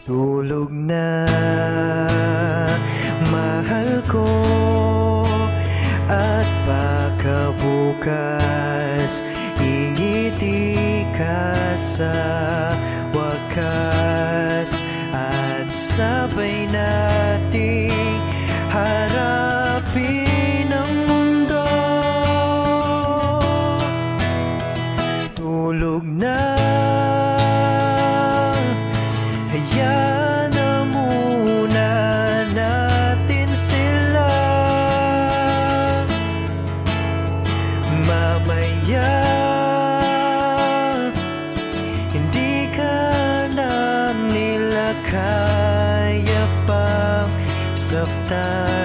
Tulog na, mahal ko, at baka bukas ingiti ka sa wakas, at sabay nating harapin ang mundo. Tulog na, hayaan na muna natin sila. Mamaya hindi ka na nila kaya pang saktan.